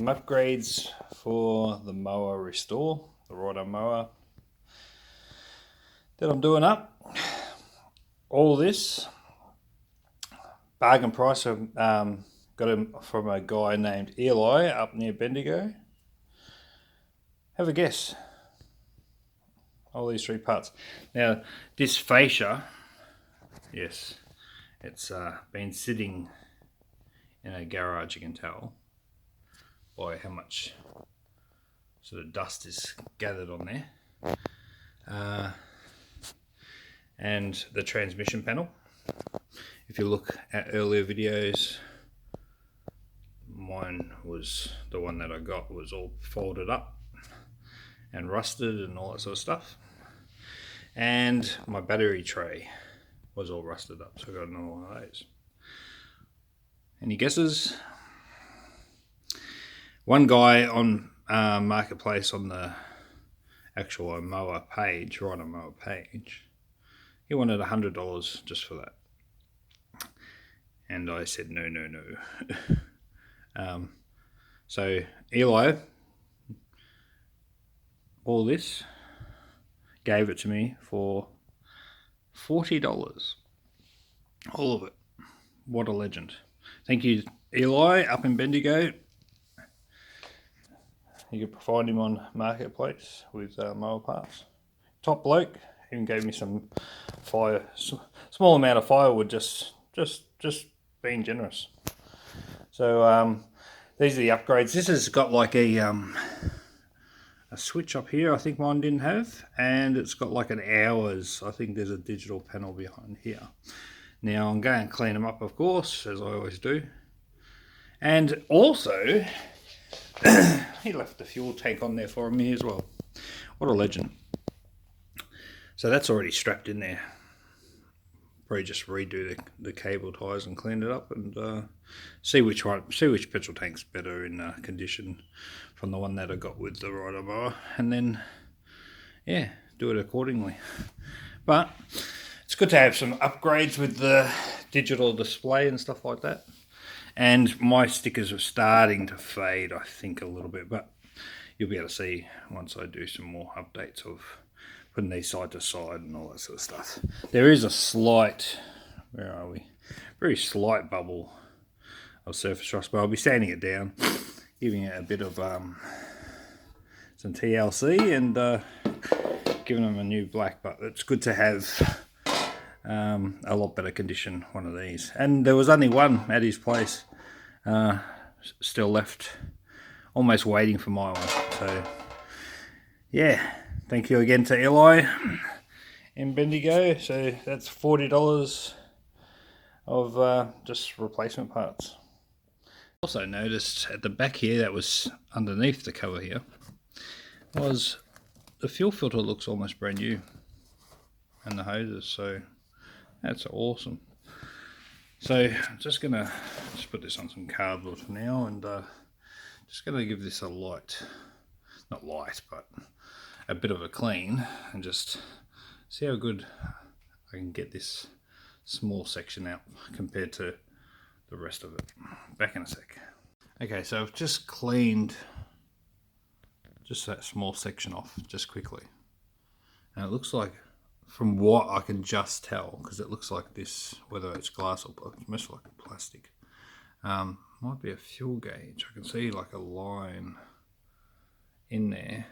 some upgrades for the mower restore, the rider mower that I'm doing up. All this bargain price. Got him from a guy named Eli up near Bendigo. Have a guess. All these three parts. Now this fascia, yes, it's been sitting in a garage, you can tell by how much sort of dust is gathered on there. And the transmission panel. If you look at earlier videos, mine was the one that I got was all folded up and rusted and all that sort of stuff. And my battery tray was all rusted up, so I got another one of those. Any guesses? One guy on Marketplace on the actual mower page, right on mower page, he wanted $100 just for that. And I said, no. So Eli, all this, gave it to me for $40. All of it. What a legend. Thank you, Eli, up in Bendigo. You can find him on Marketplace with mower parts. Top bloke. Even gave me some small amount of firewood, just being generous. So these are the upgrades. This has got like a switch up here, I think mine didn't have, and it's got like an hours. I think there's a digital panel behind here. Now I'm going to clean them up, of course, as I always do. And also, he left the fuel tank on there for me as well. What a legend. So that's already strapped in there. Probably just redo the cable ties and clean it up and see which petrol tank's better in condition from the one that I got with the rider mower, and then yeah, do it accordingly. But it's good to have some upgrades with the digital display and stuff like that. And my stickers are starting to fade, I think, a little bit, but you'll be able to see once I do some more updates of putting these side to side and all that sort of stuff. There is a slight, where are we? Very slight bubble of surface rust, but I'll be sanding it down, giving it a bit of some TLC and giving them a new black, but it's good to have a lot better condition one of these. And there was only one at his place still left, almost waiting for my one. So yeah, thank you again to Eli in Bendigo. So that's $40 of just replacement parts. Also noticed at the back here, that was underneath the cover here, was the fuel filter looks almost brand new, and the hoses, so that's awesome. So I'm just gonna put this on some cardboard for now, and just gonna give this a light, not light, but a bit of a clean, and just see how good I can get this small section out compared to the rest of it. Back in a sec. Okay, so I've just cleaned just that small section off just quickly, and it looks like, from what I can just tell, because it looks like this, whether it's glass or it's most like plastic, might be a fuel gauge. I can see like a line in there,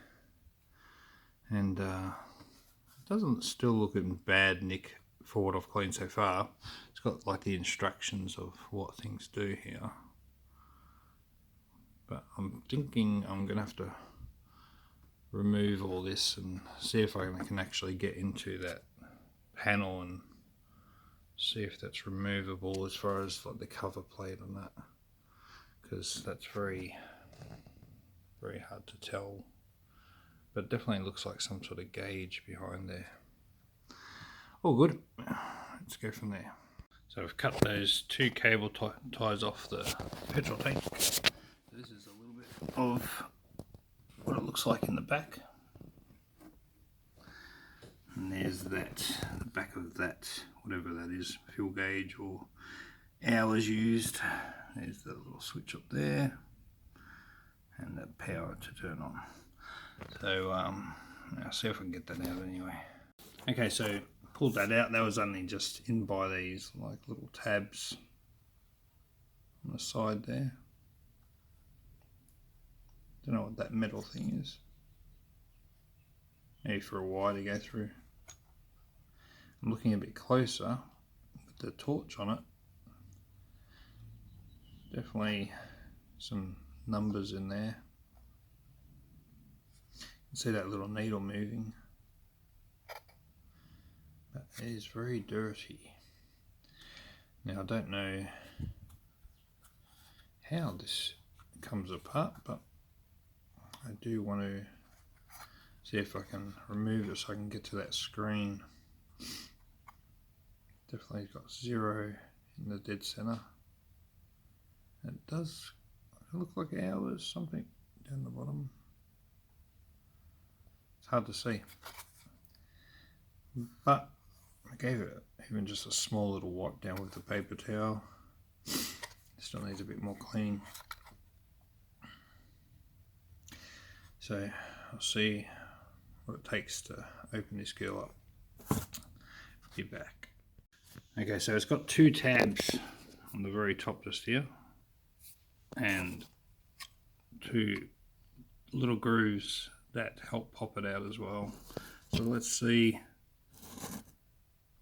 and it doesn't still look in bad nick for what I've cleaned so far. It's got like the instructions of what things do here, but I'm thinking I'm gonna have to remove all this and see if I can actually get into that panel and see if that's removable as far as like the cover plate on that, because that's very hard to tell, but it definitely looks like some sort of gauge behind there. All good, let's go from there. So I've cut those two cable ties off the petrol tank. This is a little bit of what it looks like in the back, and there's that, the back of that, whatever that is, fuel gauge or hours used. There's the little switch up there, power to turn on. So I'll see if I can get that out anyway. Okay, so pulled that out. That was only just in by these like little tabs on the side there. Don't know what that metal thing is. Maybe for a wire to go through. I'm looking a bit closer with the torch on it. Definitely some numbers in there. You can see that little needle moving. But it is very dirty. Now I don't know how this comes apart, but I do want to see if I can remove it so I can get to that screen. Definitely got 0 in the dead center. It does look like hours, something down the bottom. It's hard to see, but I gave it even just a small little wipe down with the paper towel. Still needs a bit more cleaning. So I'll see what it takes to open this girl up. Be back. Okay, so it's got 2 tabs on the very top just here, and 2 little grooves that help pop it out as well. So let's see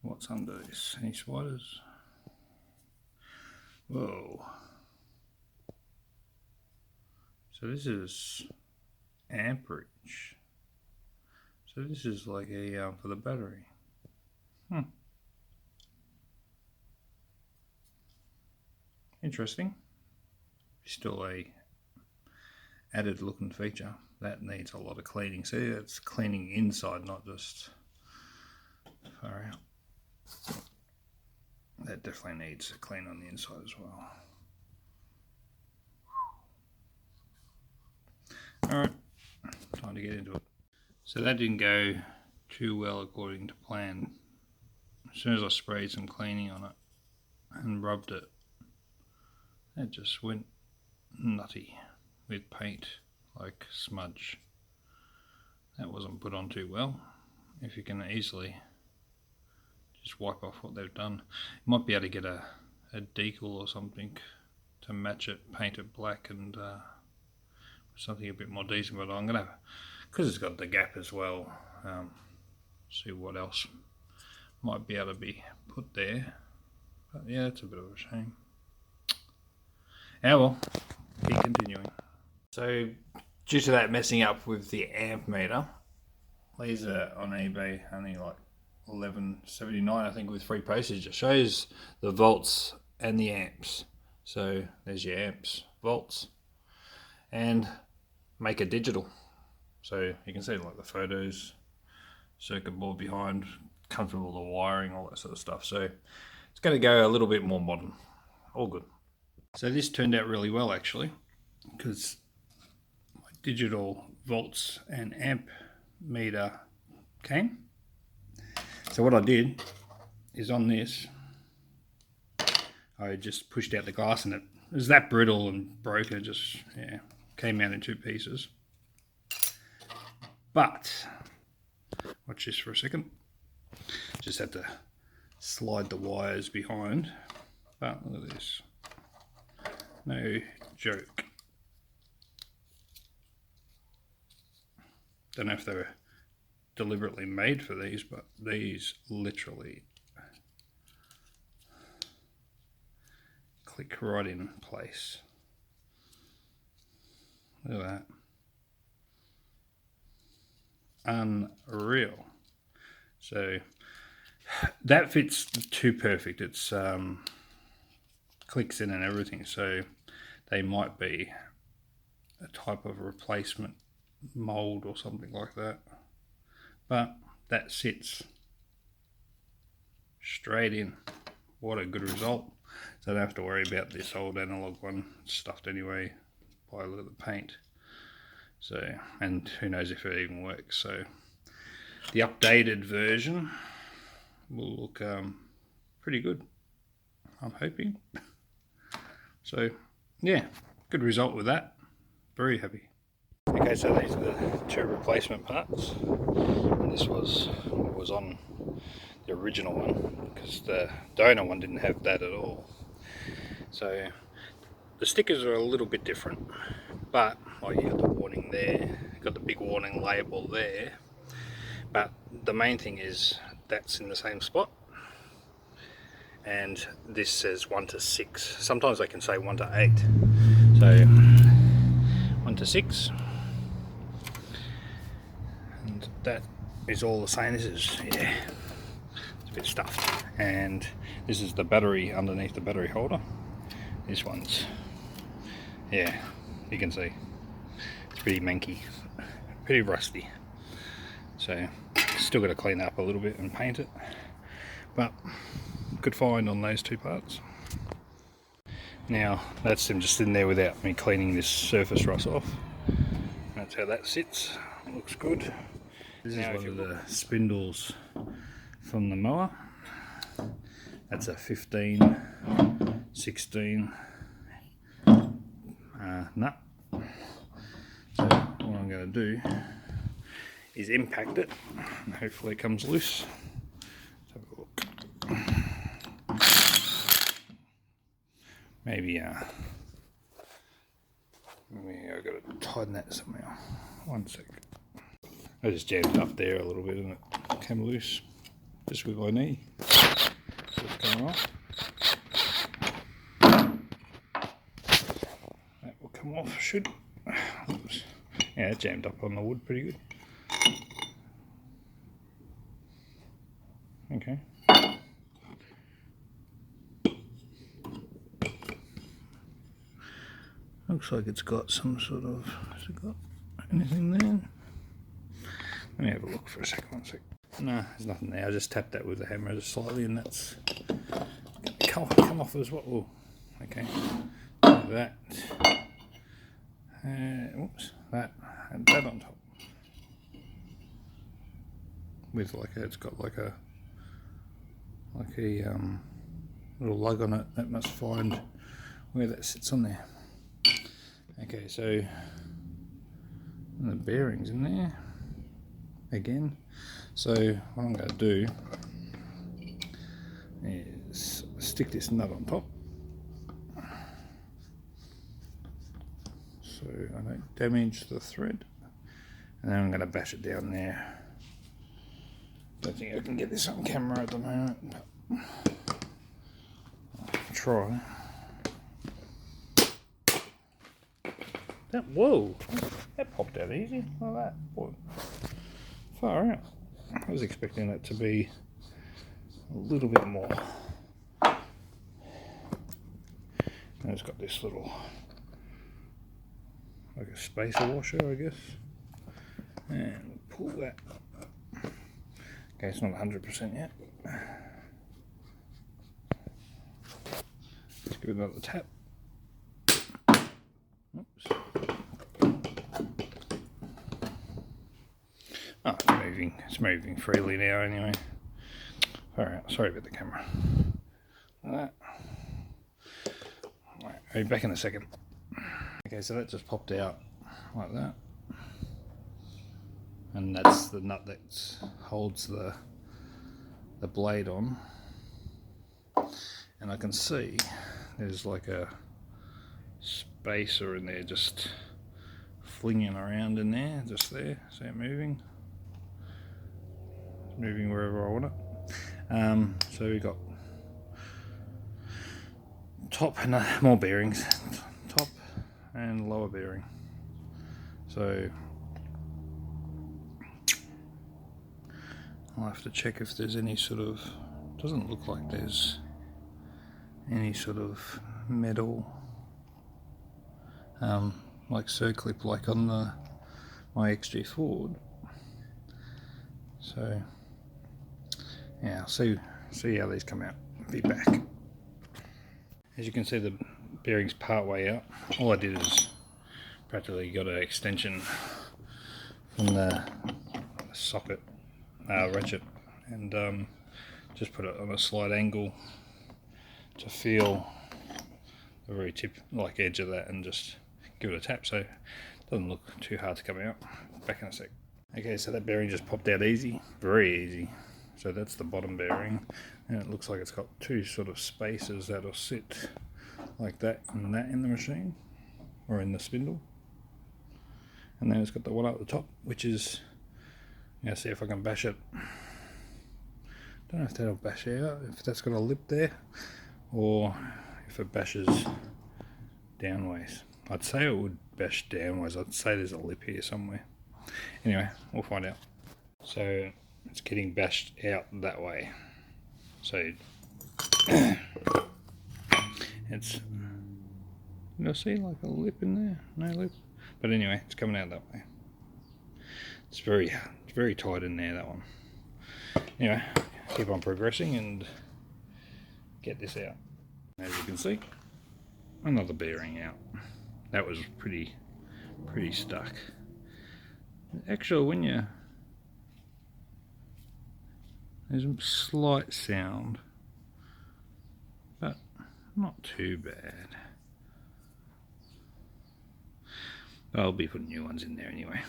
what's under this. Any spiders? Whoa. So this is amperage. So this is like a for the battery. Interesting. Still a added looking feature. That needs a lot of cleaning. See, it's cleaning inside, not just far out. That definitely needs a clean on the inside as well. Alright, time to get into it. So that didn't go too well according to plan. As soon as I sprayed some cleaning on it and rubbed it, it just went nutty with paint, like smudge. That wasn't put on too well. If you can easily just wipe off what they've done. You might be able to get a decal or something to match it, paint it black and something a bit more decent, but I'm gonna, because it's got the gap as well, see what else might be able to be put there. But yeah, it's a bit of a shame. Oh well, keep continuing. So due to that messing up with the amp meter, these are on eBay only like $11.79 I think with free postage. It shows the volts and the amps. So there's your amps, volts, and make a digital. So you can see like the photos, circuit board behind, comfortable the wiring, all that sort of stuff. So it's going to go a little bit more modern. All good. So this turned out really well actually, because my digital volts and amp meter came. So what I did is on this, I just pushed out the glass and it was that brittle and broken, it just came out in 2 pieces. But, watch this for a second, just had to slide the wires behind, but look at this. No joke. Don't know if they were deliberately made for these, but these literally click right in place. Look at that. Unreal. So that fits too perfect. It's clicks in and everything, so they might be a type of replacement mold or something like that, but that sits straight in. What a good result. So I don't have to worry about this old analog one stuffed anyway by a look at the paint. So, and who knows if it even works. So the updated version will look pretty good, I'm hoping. So yeah, good result with that. Very happy. Okay, so these are the two replacement parts, and this was on the original one because the donor one didn't have that at all. So the stickers are a little bit different, but you got the warning there, got the big warning label there, but the main thing is that's in the same spot, and this says 1 to 6. Sometimes they can say 1 to 8, so 1 to 6, and that is all the same. This is, yeah, it's a bit stuffed, and this is the battery underneath the battery holder. This one's, yeah, you can see it's pretty manky, pretty rusty, so still got to clean up a little bit and paint it, but good find on those two parts. Now that's them just in there without me cleaning this surface rust off. That's how that sits. Looks good. This is one of the spindles from the mower. That's a 15, 16 nut. So what I'm going to do is impact it, and hopefully it comes loose. Let's have a look. Maybe I've got to tighten that somehow. 1 sec. I just jammed it up there a little bit and it came loose just with my knee. So it's coming off. That will come off, should. Oops. Yeah, it jammed up on the wood pretty good. Okay. Looks like it's got some sort of, has it got anything there? Let me have a look for a second, 1 sec. No, there's nothing there. I just tapped that with the hammer just slightly and that's come off as well. Oh, okay. Like that. Whoops, that and that on top. With like a, it's got like a little lug on it that must find where that sits on there. Okay, so the bearings in there again. So what I'm going to do is stick this nut on top so I don't damage the thread, and then I'm going to bash it down there. Don't think I can get this on camera at the moment, but I'll try. Whoa, that popped out easy like that. Boy, far out. I was expecting that to be a little bit more. And it's got this little, like a spacer washer, I guess. And pull that. Okay, it's not 100% yet. Let's give it another tap. Oops. Oh, it's moving freely now anyway. Alright, sorry about the camera. Like that. Alright, I'll be back in a second. Okay, so that just popped out like that. And that's the nut that holds the blade on. And I can see there's like a spacer in there just flinging around in there, just there. See it moving? It's moving wherever I want it. So we've got top and more bearings, top and lower bearing. So I'll have to check if there's any sort of, doesn't look like there's any sort of metal like circlip like on my XG Ford. So yeah, I'll see how these come out. Be back. As you can see, the bearing's part way out. All I did is practically got an extension from the socket ratchet and just put it on a slight angle to feel the very tip like edge of that and just give it a tap. So Doesn't look too hard to come out. Back in a sec. Okay, so that bearing just popped out easy, very easy. So that's the bottom bearing, and it looks like it's got two sort of spaces that'll sit like that and that in the machine, or in the spindle. And then it's got the one up the top, which is, see if I can bash it. Don't know if that'll bash out, if that's got a lip there, or if it bashes downways. I'd say it would bash downways. I'd say there's a lip here somewhere. Anyway, we'll find out. So it's getting bashed out that way. So it's, you'll see like a lip in there, no lip. But anyway, it's coming out that way. It's very tight in there, that one. Anyway, keep on progressing and get this out. As you can see, another bearing out. That was pretty stuck. Actually, when there's a slight sound, but not too bad. I'll be putting new ones in there anyway.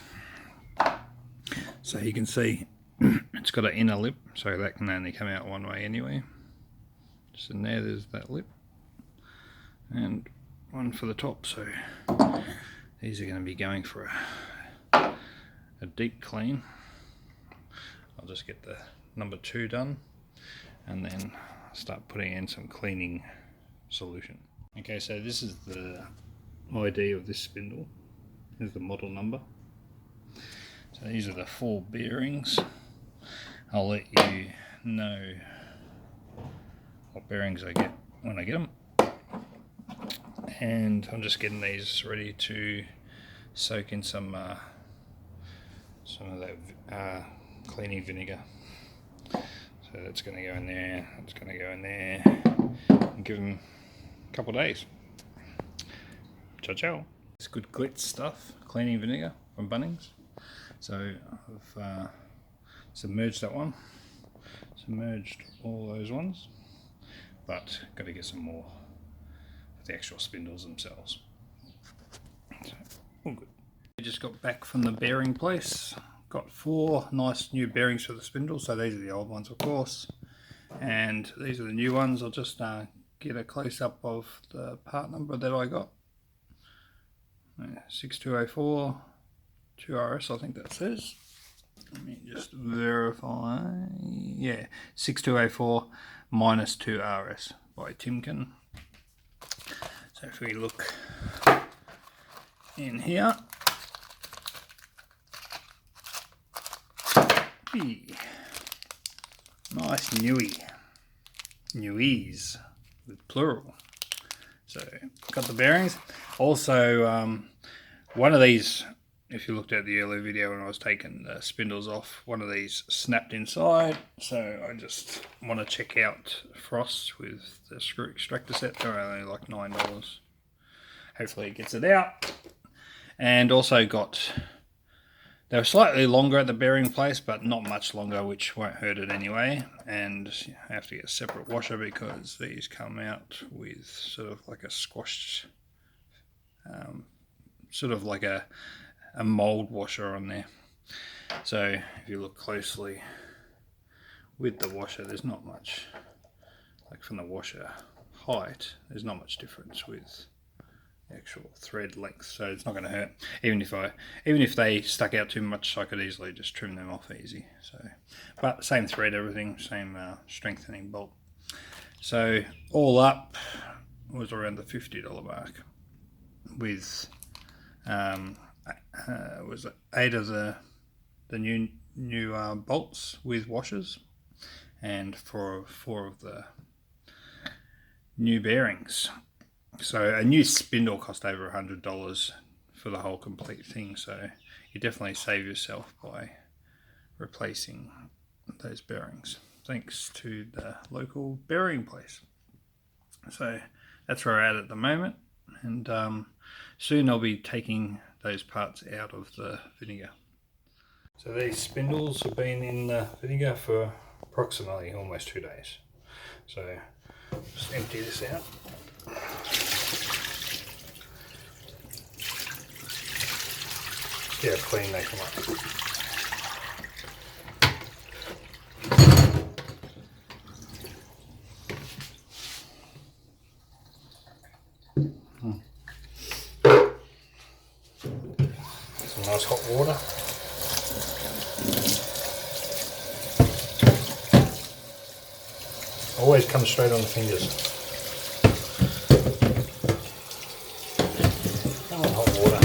So you can see it's got an inner lip, so that can only come out one way anyway. Just in there's that lip, and one for the top. So these are going to be going for a deep clean. I'll just get the number 2 done, and then start putting in some cleaning solution. Okay, so this is the ID of this spindle. Here's the model number. So these are the 4 bearings. I'll let you know what bearings I get when I get them. And I'm just getting these ready to soak in some of that cleaning vinegar. So that's going to go in there, that's going to go in there, and give them a couple of days. Ciao ciao. It's good glitz stuff, cleaning vinegar from Bunnings. So I've submerged that one, submerged all those ones, but got to get some more of the actual spindles themselves. So, all good. We just got back from the bearing place. Got 4 nice new bearings for the spindle. So these are the old ones, of course, and these are the new ones. I'll just get a close-up of the part number that I got. 6204 2RS, I think that says. Let me just verify. Yeah, 6204 minus 2RS by Timken. So if we look in here, nice newies with plural. So got the bearings. Also, one of these, if you looked at the earlier video when I was taking the spindles off, one of these snapped inside. So I just want to check out frost with the screw extractor set. They're only like $9. Hopefully it gets it out. And also got, they were slightly longer at the bearing place, but not much longer, which won't hurt it anyway. And I have to get a separate washer because these come out with sort of like a squashed, sort of like a mold washer on there. So if you look closely with the washer, there's not much, like from the washer height, there's not much difference with actual thread length, so it's not going to hurt. Even if they stuck out too much, I could easily just trim them off easy. So, but same thread, everything, same strengthening bolt. So all up was around the $50 mark, with was 8 of the new bolts with washers, and 4 of the new bearings. So a new spindle cost over $100 for the whole complete thing. So you definitely save yourself by replacing those bearings, thanks to the local bearing place. So that's where we're at the moment, and soon I'll be taking those parts out of the vinegar. So these spindles have been in the vinegar for approximately almost 2 days. So just empty this out. See how clean they come up. Some nice hot water. Always comes straight on the fingers. I want hot water.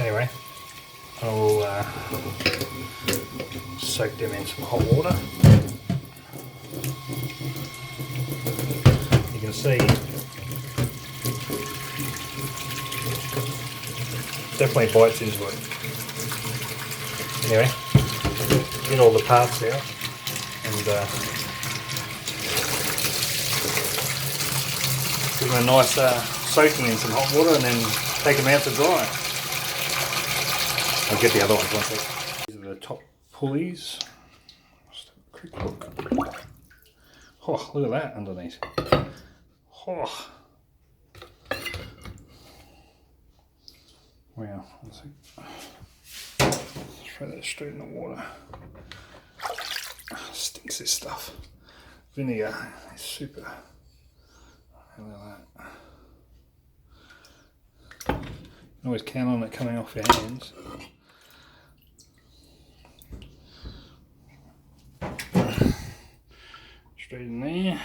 Anyway, I'll soak them in some hot water. You can see definitely bites into it. Anyway, get all the parts out and give them a nice soaking in some hot water and then take them out to dry. I'll get the other ones once. These are the top pulleys. Just have a quick look. Oh, look at that underneath. Oh. Wow, let's see. Throw that straight in the water. Stinks, this stuff. Vinegar is super. Look at that. You can always count on it coming off your hands. Straight in there.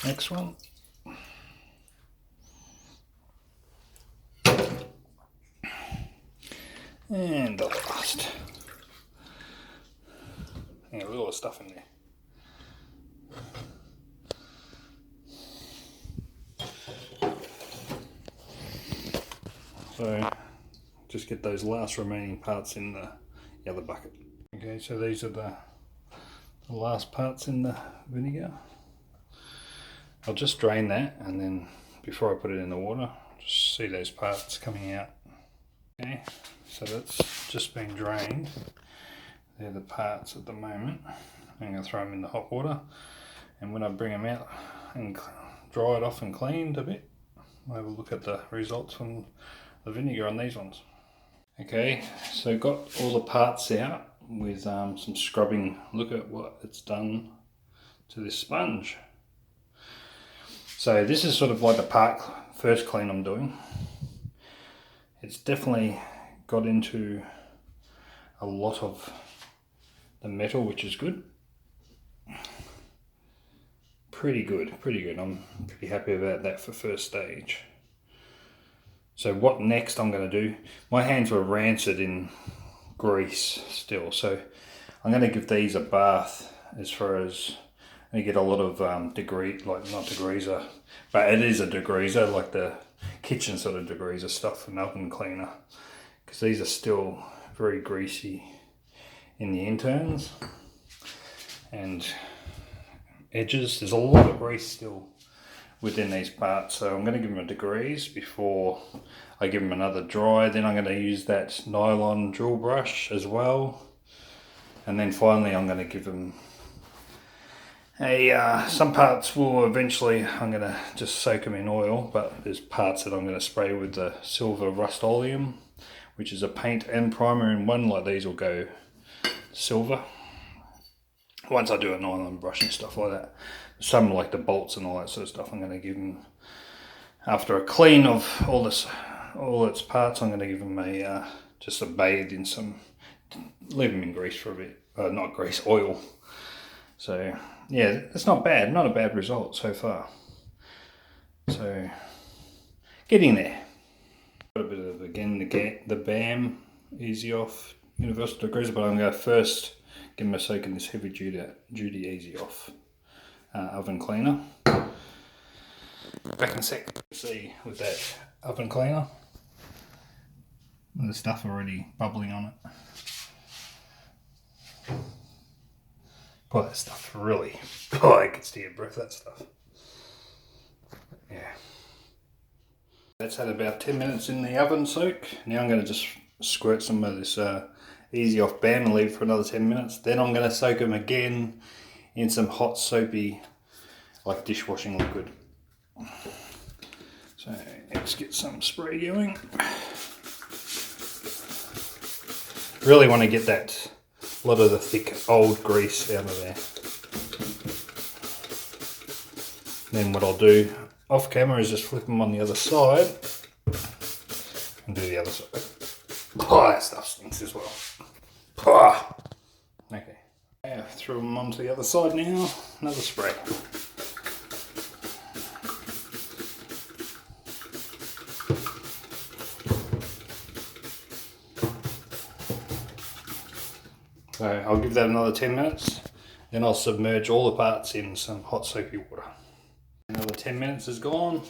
Next one. And the last. Yeah, look at all the stuff in there. So just get those last remaining parts in the other bucket. Okay, so these are the last parts in the vinegar. I'll just drain that, and then before I put it in the water, just see those parts coming out. Okay, so that's just been drained. They're the parts at the moment. I'm going to throw them in the hot water, and when I bring them out and dry it off and cleaned a bit, I'll have a look at the results from the vinegar on these ones. Okay, so got all the parts out with some scrubbing. Look at what it's done to this sponge. So this is sort of like the first clean I'm doing. It's definitely got into a lot of the metal, which is good. Pretty good, pretty good. I'm pretty happy about that for first stage. So what next I'm going to do, my hands were rancid in grease still, so I'm going to give these a bath as far as I get a lot of not degreaser, but it is a degreaser, like the kitchen sort of degreaser stuff, an oven cleaner, because these are still very greasy in the interns and edges. There's a lot of grease still within these parts, so I'm going to give them a degrease before I give them another dry. Then I'm going to use that nylon drill brush as well, and then finally I'm going to give them some parts will eventually, I'm going to just soak them in oil, but there's parts that I'm going to spray with the silver Rust-Oleum, which is a paint and primer in one. Like these will go silver once I do a nylon brush and stuff like that. Some like the bolts and all that sort of stuff, I'm going to give them, after a clean of all its parts, I'm going to give them just a bathe in some, leave them in grease for a bit, not grease, oil. So yeah, it's not bad, not a bad result so far. So getting there. Got a bit of, again, the BAM Easy Off Universal Degreaser, but I'm going to first give them a soak in this heavy duty Easy Off oven cleaner. Back in a sec. See with that oven cleaner, the stuff already bubbling on it. Boy, that stuff really, it gets to your breath, that stuff. Yeah. That's had about 10 minutes in the oven soak. Now I'm going to just squirt some of this Easy Off BAM and leave it for another 10 minutes. Then I'm going to soak them again in some hot soapy, like dishwashing liquid. So let's get some spray going. Really want to get that lot of the thick old grease out of there. Then what I'll do off camera is just flip them on the other side and do the other side. Oh, that stuff stinks as well. Oh. Okay, I've threw them onto the other side now. Another spray. So I'll give that another 10 minutes, then I'll submerge all the parts in some hot soapy water. Another 10 minutes is gone.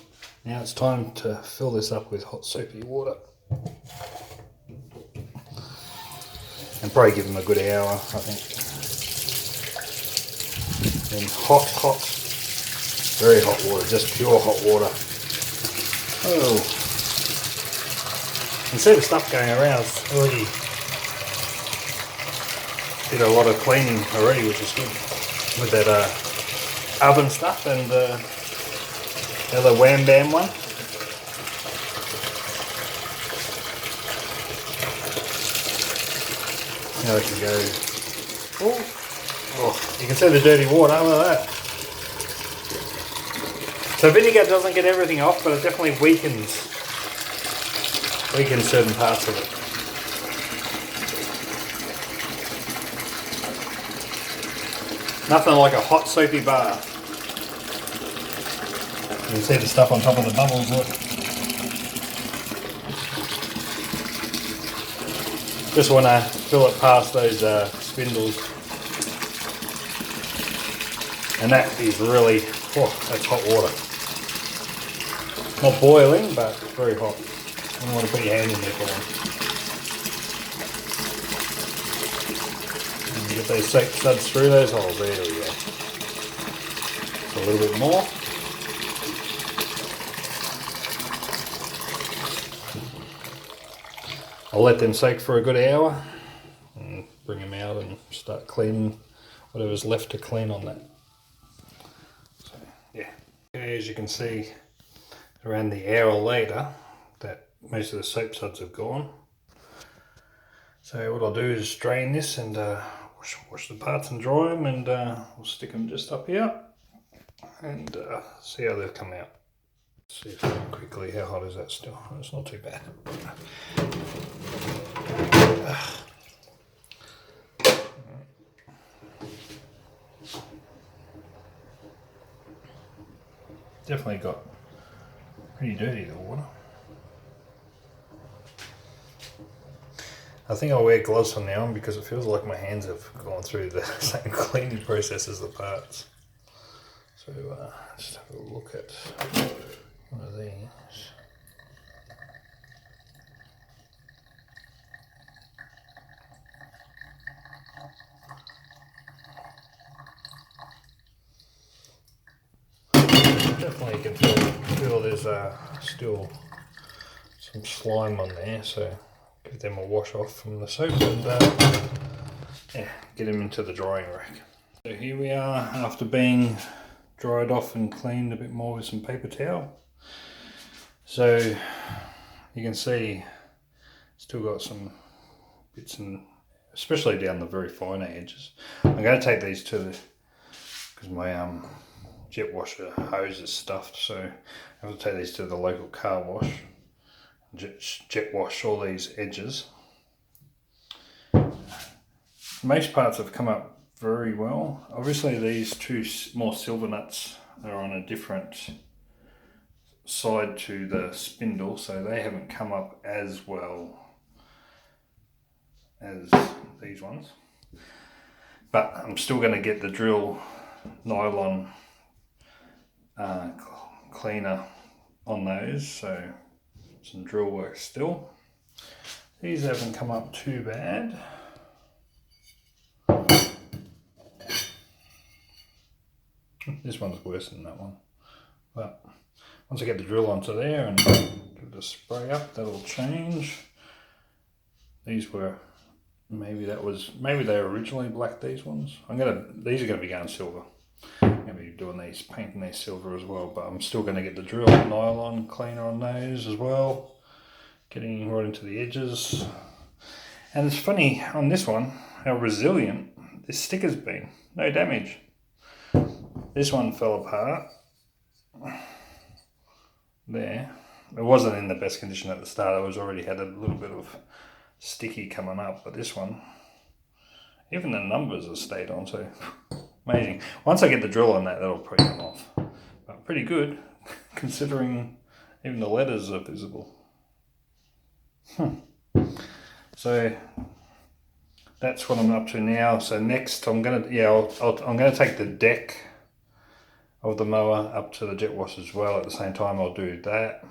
Now it's time to fill this up with hot soapy water. And probably give them a good hour, I think. Then hot, very hot water, just pure hot water. Oh. You can see the stuff going around, it's already did a lot of cleaning already, which is good. With that oven stuff and the other Wham Bam one. Now we can go. Oh, you can see the dirty water, look at that. So vinegar doesn't get everything off, but it definitely weakens certain parts of it. Nothing like a hot soapy bath. You can see the stuff on top of the bubbles, look. Just want to fill it past those spindles. And that is really, that's hot water. Not boiling, but very hot. You don't want to put your hand in there for one. And get those soap suds through those holes. There we go. Just a little bit more. I'll let them soak for a good hour and bring them out and start cleaning whatever's left to clean on that. So yeah, okay, as you can see, around the hour later that most of the soap suds have gone. So what I'll do is drain this and wash the parts and dry them, and we'll stick them just up here and see how they've come out. See if quickly, how hot is that still? It's not too bad. Definitely got pretty dirty, the water. I think I'll wear gloves from now on because it feels like my hands have gone through the same cleaning process as the parts. So just have a look at one of these. Definitely you can feel there's still some slime on there, so give them a wash off from the soap and yeah, get them into the drying rack. So here we are after being dried off and cleaned a bit more with some paper towel. So you can see still got some bits, and especially down the very finer edges. I'm going to take these to the, because my jet washer hose is stuffed, so I have to take these to the local car wash, jet wash all these edges. Most parts have come up very well. Obviously these two more silver nuts are on a different side to the spindle, so they haven't come up as well as these ones. But I'm still going to get the drill nylon cleaner on those, so some drill work still. These haven't come up too bad. This one's worse than that one, but once I get the drill onto there and give it a spray up, that'll change. These were, maybe they were originally black, these ones. These are going to be going silver. I'm going to be doing these, painting these silver as well, but I'm still going to get the drill and nylon cleaner on those as well, getting right into the edges. And it's funny on this one how resilient this sticker's been, no damage. This one fell apart there. It wasn't in the best condition at the start, it was already had a little bit of sticky coming up, but this one, even the numbers have stayed on, so amazing. Once I get the drill on that, that'll probably come off. But pretty good, considering even the letters are visible. So that's what I'm up to now. So next I'm gonna, I'm gonna take the deck of the mower up to the jet wash as well. At the same time I'll do that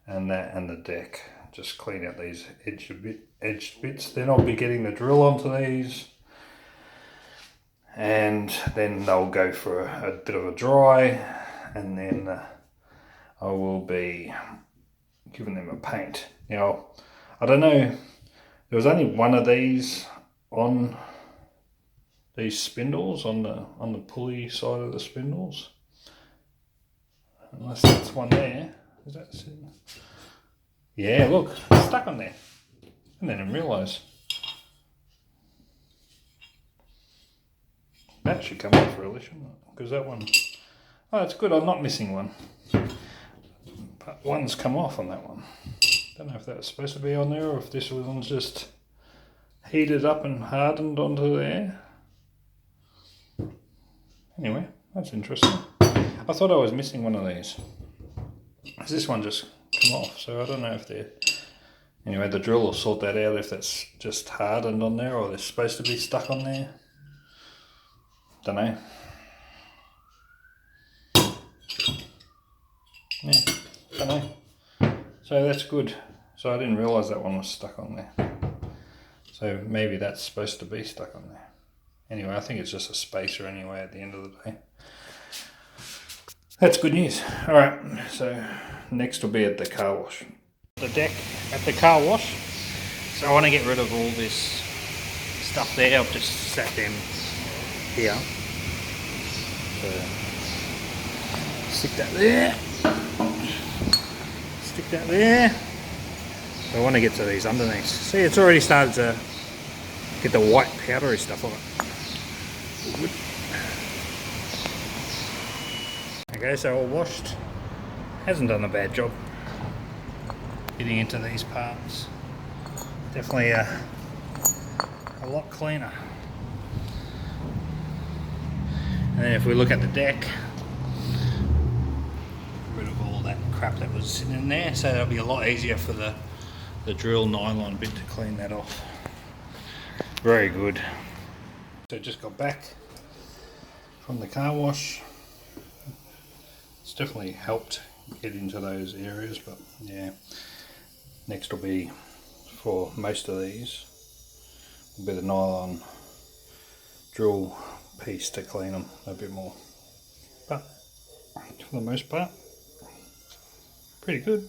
and the deck. Just clean out these edged bits. Then I'll be getting the drill onto these, and then they'll go for a bit of a dry, and then I will be giving them a paint. Now, I don't know, there was only one of these on these spindles, on the pulley side of the spindles. Unless that's one there. Is that sitting? Yeah, look, it's stuck on there. I didn't realise. That should come off really, shouldn't it? Because that one, oh, it's good, I'm not missing one. But one's come off on that one. Don't know if that's supposed to be on there or if this one's just heated up and hardened onto there. Anyway, that's interesting. I thought I was missing one of these. Because this one just come off, so I don't know if they're... Anyway, the drill will sort that out if that's just hardened on there or they're supposed to be stuck on there. Don't know. Yeah, don't know. So that's good. So I didn't realise that one was stuck on there. So maybe that's supposed to be stuck on there. Anyway, I think it's just a spacer anyway at the end of the day. That's good news. Alright, so next will be at the car wash. The deck at the car wash. So I want to get rid of all this stuff there. I've just sat them here. So stick that there. Stick that there. So I want to get to these underneath. See, it's already started to get the white powdery stuff on it. Okay, so all washed. Hasn't done a bad job getting into these parts. Definitely a lot cleaner. And then if we look at the deck, rid of all that crap that was sitting in there, so that'll be a lot easier for the drill nylon bit to clean that off. Very good. So just got back from the car wash. It's definitely helped get into those areas, but yeah, next will be, for most of these, will be the nylon drill piece to clean them a bit more. But for the most part, pretty good.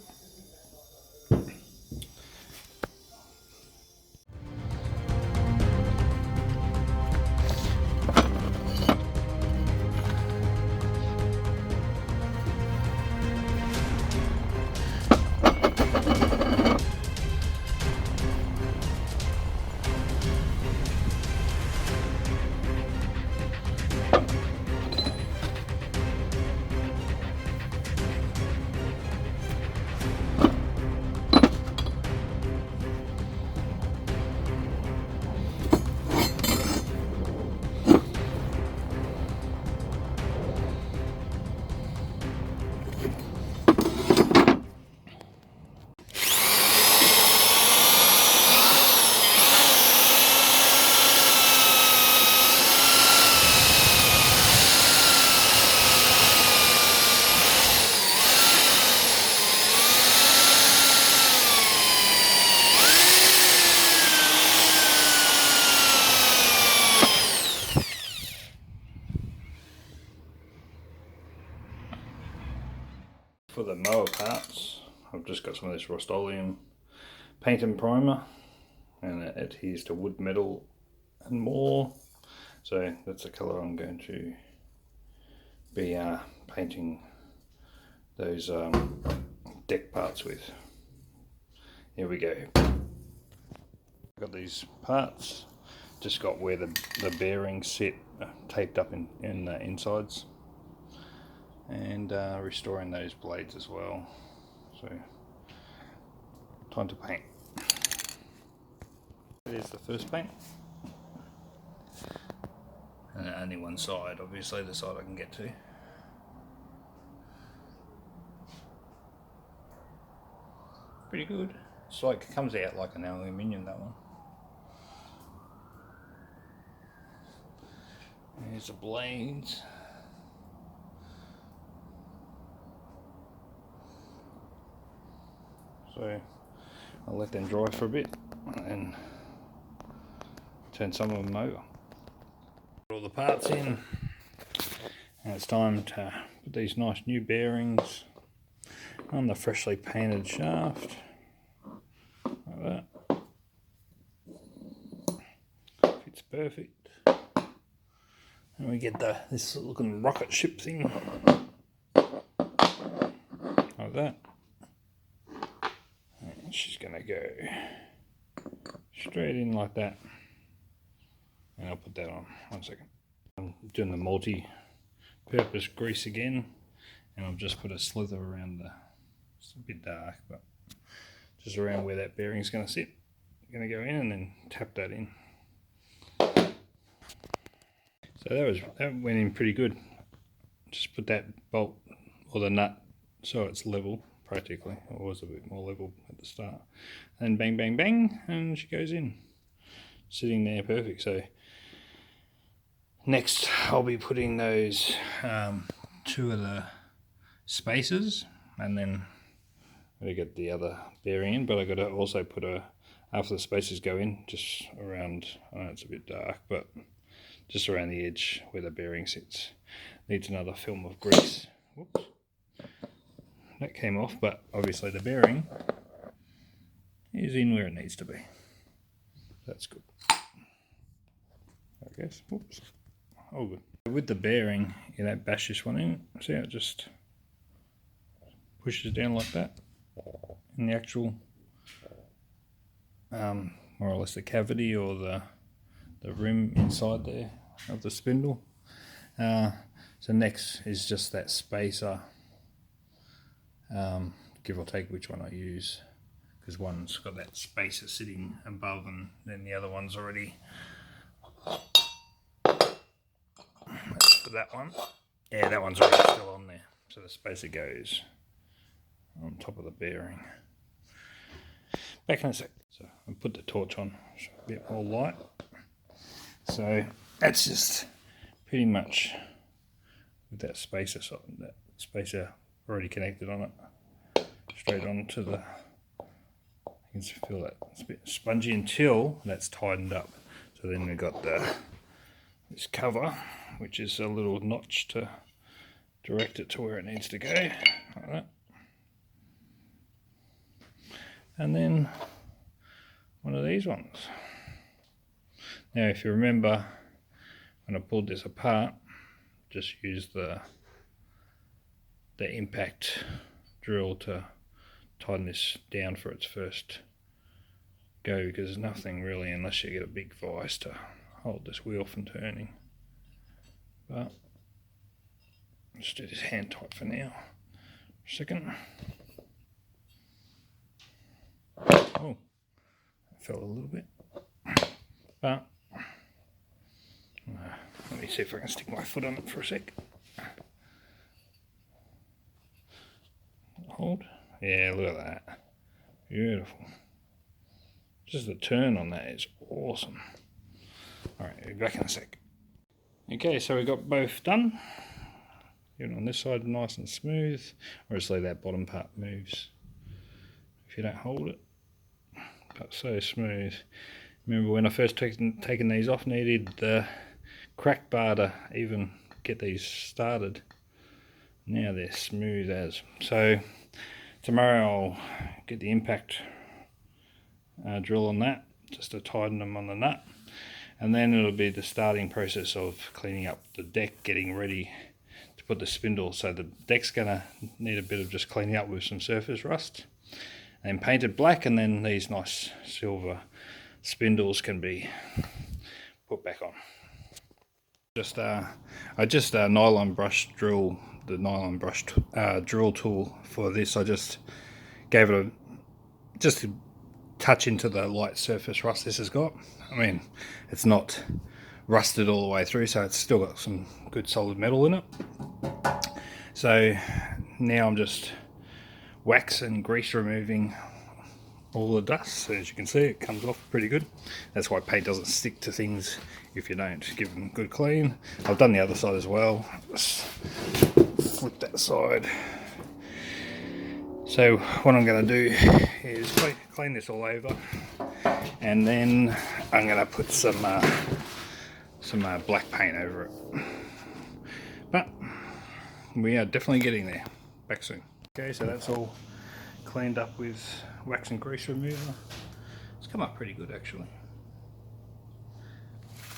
For the mower parts, I've just got some of this Rust-Oleum paint and primer, and it adheres to wood, metal and more. So that's the colour I'm going to be painting those deck parts with. Here we go. Got these parts, just got where the bearings sit taped up in the insides, and restoring those blades as well. So time to paint. There's the first paint, and only one side, obviously the side I can get to. Pretty good. It's like, it comes out like an aluminium, that one. There's the blades. So I'll let them dry for a bit and turn some of them over. Put all the parts in, and it's time to put these nice new bearings on the freshly painted shaft, like that. Fits perfect. And we get this looking rocket ship thing, like that. And she's gonna go straight in like that. And I'll put that on. 1 second. I'm doing the multi-purpose grease again, and I'll just put a slither around it's a bit dark, but just around where that bearing's gonna sit. I'm gonna go in and then tap that in. So that went in pretty good. Just put that bolt or the nut so it's level practically. It was a bit more level at the start. And bang, bang, bang, and she goes in. Sitting there perfect. So next I'll be putting those 2 of the spacers, and then I get the other bearing in, but I got to also put after the spacers go in, just around, I know it's a bit dark, but just around the edge where the bearing sits. Needs another film of grease. Whoops. That came off, but obviously the bearing is in where it needs to be. That's good, I guess. Whoops. Oh, good. With the bearing, you don't bash this one in. See how it just pushes down like that in the actual, more or less the cavity or the rim inside there of the spindle. So next is just that spacer, give or take which one I use, because one's got that spacer sitting above and then the other one's already, that's for that one. Yeah, that one's already still on there. So the spacer goes on top of the bearing. Back in a sec. So I put the torch on, so a bit more light. So that's just pretty much with that spacer already connected on it, straight onto the, you can feel that it's a bit spongy until that's tightened up. So then we've got this cover, which is a little notch to direct it to where it needs to go, like that. And then one of these ones. Now if you remember, when I pulled this apart, just use the impact drill to tighten this down for its first go, because there's nothing really, unless you get a big vise, to hold this wheel from turning. But let's do this hand tight for now. A second. Oh, it fell a little bit. But let me see if I can stick my foot on it for a sec. Hold. Yeah, look at that. Beautiful. Just the turn on that is awesome. Alright, be back in a sec. Okay, so we got both done. Even on this side nice and smooth. Obviously that bottom part moves if you don't hold it. But so smooth. Remember when I first taken these off, needed the crack bar to even get these started. Now they're smooth as. So tomorrow I'll get the impact drill on that, just to tighten them on the nut. And then it'll be the starting process of cleaning up the deck, getting ready to put the spindle, so the deck's gonna need a bit of just cleaning up with some surface rust, and painted black, and then these nice silver spindles can be put back on. I just nylon brush drill the nylon brush drill tool for this. I just gave it just a touch into the light surface rust this has got. I mean, it's not rusted all the way through, so it's still got some good solid metal in it. So now I'm just wax and grease removing all the dust. So as you can see, it comes off pretty good. That's why paint doesn't stick to things if you don't give them a good clean. I've done the other side as well. Just flip that side. So what I'm going to do is clean this all over, and then I'm going to put some black paint over it. But we are definitely getting there. Back soon. Okay, so that's all cleaned up with wax and grease remover. It's come up pretty good actually.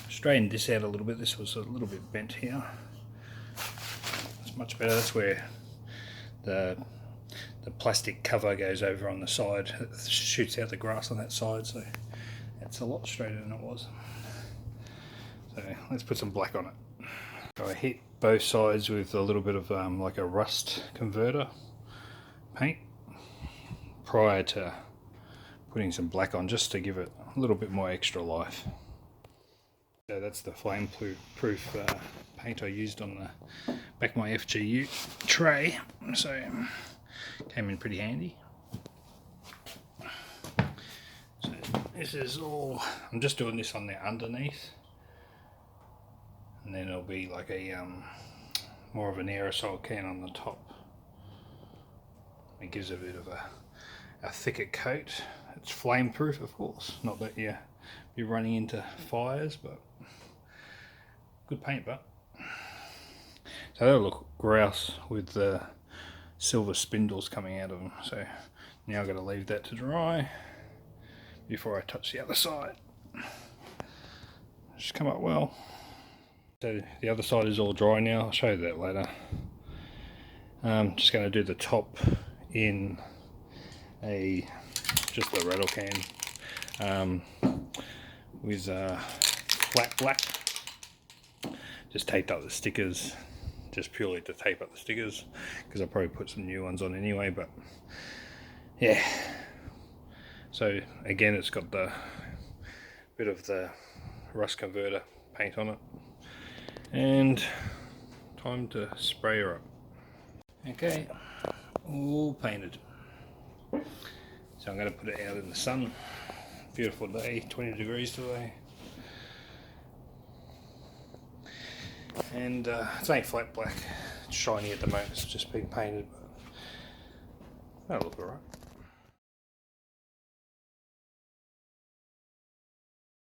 Straightened this out a little bit. This was a little bit bent here. It's much better. That's where the plastic cover goes over on the side. It shoots out the grass on that side, so it's a lot straighter than it was. So let's put some black on it. So I hit both sides with a little bit of like a rust converter paint prior to putting some black on, just to give it a little bit more extra life. So that's the flame proof paint I used on the back of my FGU tray, so came in pretty handy. So this is all, I'm just doing this on the underneath, and then it'll be like a more of an aerosol can on the top. It gives a bit of a thicker coat. It's flame proof, of course, not that you're running into fires, but good paint. But so that'll look grouse with the silver spindles coming out of them. So now I've got to leave that to dry before I touch the other side. Just come up well. So the other side is all dry now. I'll show you that later. I'm just going to do the top in just a rattle can with flat black. Just taped up the stickers, just purely to tape up the stickers, because I'll probably put some new ones on anyway. But yeah, so again, it's got the bit of the rust converter paint on it, and time to spray her up. Okay, all painted. So I'm going to put it out in the sun. Beautiful day, 20 degrees today. And it's ain't flat black, it's shiny at the moment, it's just been painted, but that'll look alright.